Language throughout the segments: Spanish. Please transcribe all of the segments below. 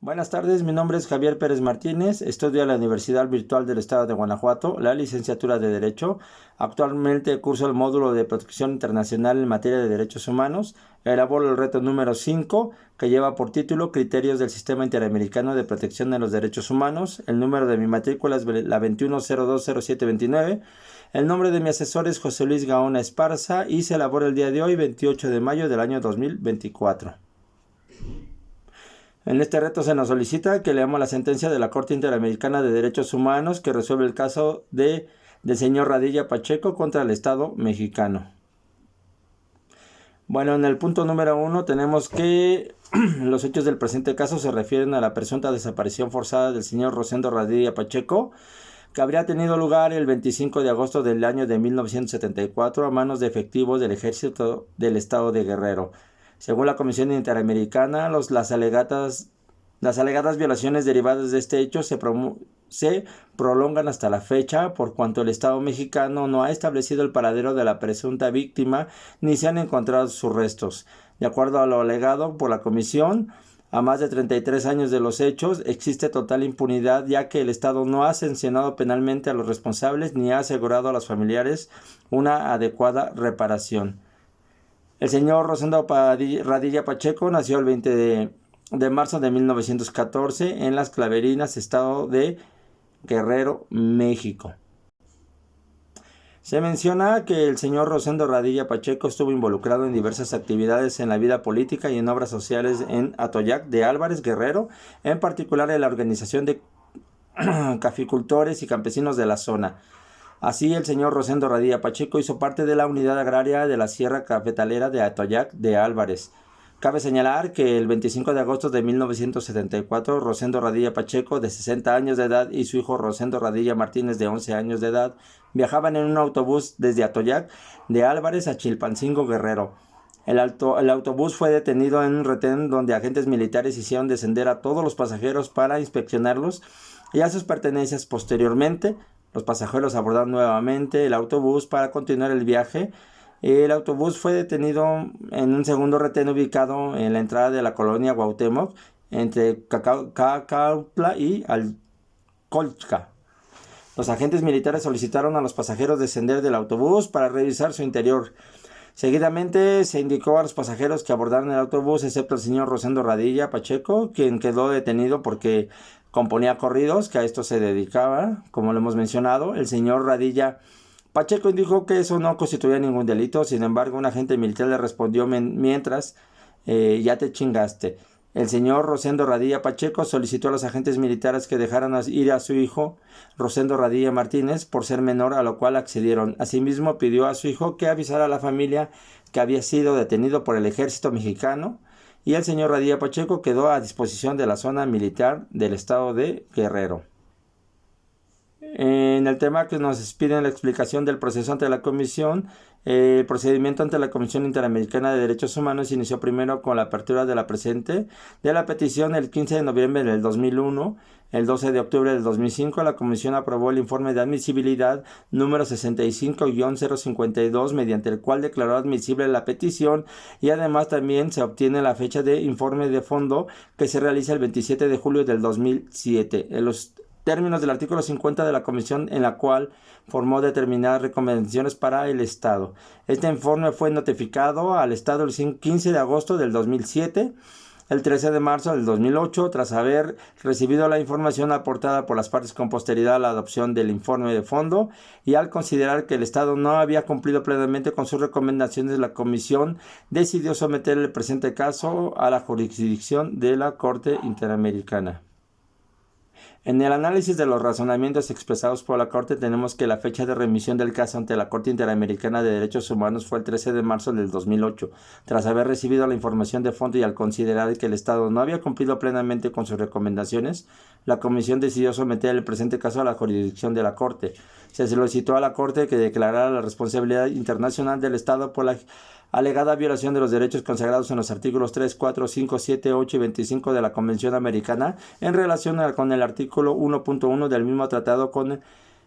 Buenas tardes, mi nombre es Javier Pérez Martínez, estudio en la Universidad Virtual del Estado de Guanajuato, la licenciatura de Derecho. Actualmente curso el módulo de Protección Internacional en materia de derechos humanos. Elaboro el reto número 5, que lleva por título Criterios del Sistema Interamericano de Protección de los Derechos Humanos. El número de mi matrícula es la 21020729. El nombre de mi asesor es José Luis Gaona Esparza y se elabora el día de hoy, 28 de mayo del año 2024. En este reto se nos solicita que leamos la sentencia de la Corte Interamericana de Derechos Humanos que resuelve el caso del señor Radilla Pacheco contra el Estado mexicano. Bueno, en el punto número 1 tenemos que los hechos del presente caso se refieren a la presunta desaparición forzada del señor Rosendo Radilla Pacheco, que habría tenido lugar el 25 de agosto del año de 1974 a manos de efectivos del Ejército del Estado de Guerrero. Según la Comisión Interamericana, las alegadas violaciones derivadas de este hecho se prolongan hasta la fecha, por cuanto el Estado mexicano no ha establecido el paradero de la presunta víctima ni se han encontrado sus restos. De acuerdo a lo alegado por la Comisión, a más de 33 años de los hechos, existe total impunidad, ya que el Estado no ha sancionado penalmente a los responsables ni ha asegurado a los familiares una adecuada reparación. El señor Rosendo Radilla Pacheco nació el 20 de marzo de 1914 en Las Claverinas, estado de Guerrero, México. Se menciona que el señor Rosendo Radilla Pacheco estuvo involucrado en diversas actividades en la vida política y en obras sociales en Atoyac de Álvarez, Guerrero, en particular en la organización de caficultores y campesinos de la zona. Así, el señor Rosendo Radilla Pacheco hizo parte de la unidad agraria de la Sierra Cafetalera de Atoyac de Álvarez. Cabe señalar que el 25 de agosto de 1974, Rosendo Radilla Pacheco, de 60 años de edad, y su hijo Rosendo Radilla Martínez, de 11 años de edad, viajaban en un autobús desde Atoyac de Álvarez a Chilpancingo, Guerrero. El autobús fue detenido en un retén donde agentes militares hicieron descender a todos los pasajeros para inspeccionarlos y a sus pertenencias. Posteriormente, los pasajeros abordaron nuevamente el autobús para continuar el viaje. El autobús fue detenido en un segundo retén ubicado en la entrada de la colonia Cuauhtémoc, entre Cacautla y Alcolchca. Los agentes militares solicitaron a los pasajeros descender del autobús para revisar su interior. Seguidamente se indicó a los pasajeros que abordaran el autobús, excepto el señor Rosendo Radilla Pacheco, quien quedó detenido porque componía corridos, que a esto se dedicaba, como lo hemos mencionado. El señor Radilla Pacheco dijo que eso no constituía ningún delito. Sin embargo, un agente militar le respondió mientras, ya te chingaste. El señor Rosendo Radilla Pacheco solicitó a los agentes militares que dejaran ir a su hijo, Rosendo Radilla Martínez, por ser menor, a lo cual accedieron. Asimismo, pidió a su hijo que avisara a la familia que había sido detenido por el ejército mexicano, y el señor Radilla Pacheco quedó a disposición de la zona militar del estado de Guerrero. En el tema que nos piden la explicación del proceso ante la Comisión, el procedimiento ante la Comisión Interamericana de Derechos Humanos inició primero con la apertura de la petición el 15 de noviembre del 2001. El 12 de octubre del 2005, la Comisión aprobó el informe de admisibilidad número 65-052, mediante el cual declaró admisible la petición, y además también se obtiene la fecha de informe de fondo, que se realiza el 27 de julio del 2007. En los términos del artículo 50 de la Comisión, en la cual formó determinadas recomendaciones para el Estado. Este informe fue notificado al Estado el 15 de agosto del 2007. El 13 de marzo del 2008, tras haber recibido la información aportada por las partes con posterioridad a la adopción del informe de fondo, y al considerar que el Estado no había cumplido plenamente con sus recomendaciones, la Comisión decidió someter el presente caso a la jurisdicción de la Corte Interamericana. En el análisis de los razonamientos expresados por la Corte, tenemos que la fecha de remisión del caso ante la Corte Interamericana de Derechos Humanos fue el 13 de marzo del 2008. Tras haber recibido la información de fondo y al considerar que el Estado no había cumplido plenamente con sus recomendaciones, la Comisión decidió someter el presente caso a la jurisdicción de la Corte. Se solicitó a la Corte que declarara la responsabilidad internacional del Estado por la alegada violación de los derechos consagrados en los artículos 3, 4, 5, 7, 8 y 25 de la Convención Americana en relación con el artículo 1.1 del mismo tratado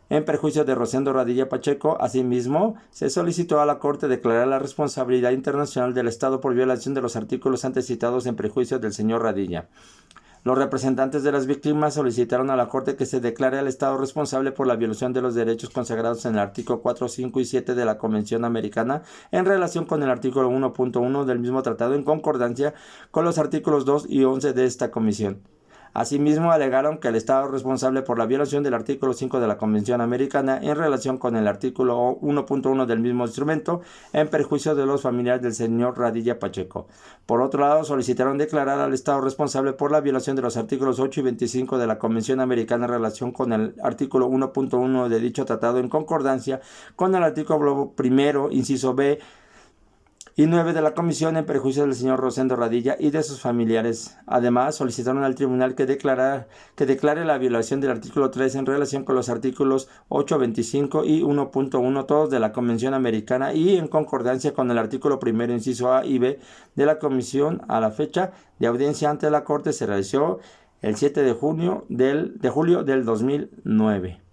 en perjuicio de Rosendo Radilla Pacheco. Asimismo, se solicitó a la Corte declarar la responsabilidad internacional del Estado por violación de los artículos antes citados en perjuicio del señor Radilla. Los representantes de las víctimas solicitaron a la Corte que se declare al Estado responsable por la violación de los derechos consagrados en el artículo 4, 5 y 7 de la Convención Americana en relación con el artículo 1.1 del mismo tratado, en concordancia con los artículos 2 y 11 de esta Comisión. Asimismo, alegaron que el Estado responsable por la violación del artículo 5 de la Convención Americana en relación con el artículo 1.1 del mismo instrumento en perjuicio de los familiares del señor Radilla Pacheco. Por otro lado, solicitaron declarar al Estado responsable por la violación de los artículos 8 y 25 de la Convención Americana en relación con el artículo 1.1 de dicho tratado, en concordancia con el artículo 1, inciso B, y 9 de la Comisión en perjuicio del señor Rosendo Radilla y de sus familiares. Además, solicitaron al tribunal que declare la violación del artículo 3 en relación con los artículos 8, 25 y 1.1, todos de la Convención Americana, y en concordancia con el artículo 1, inciso A y B de la Comisión. A la fecha de audiencia ante la Corte se realizó el 7 de julio del 2009.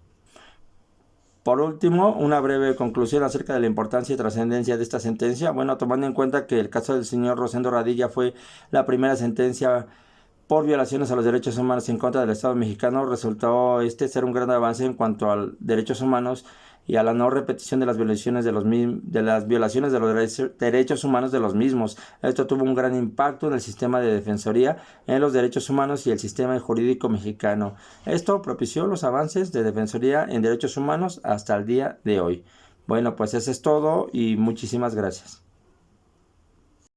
Por último, una breve conclusión acerca de la importancia y trascendencia de esta sentencia. Bueno, tomando en cuenta que el caso del señor Rosendo Radilla fue la primera sentencia por violaciones a los derechos humanos en contra del Estado mexicano, resultó ser un gran avance en cuanto a derechos humanos y a la no repetición de las violaciones de los derechos humanos de los mismos. Esto tuvo un gran impacto en el sistema de defensoría en los derechos humanos y el sistema jurídico mexicano. Esto propició los avances de defensoría en derechos humanos hasta el día de hoy. Bueno, pues eso es todo y muchísimas gracias.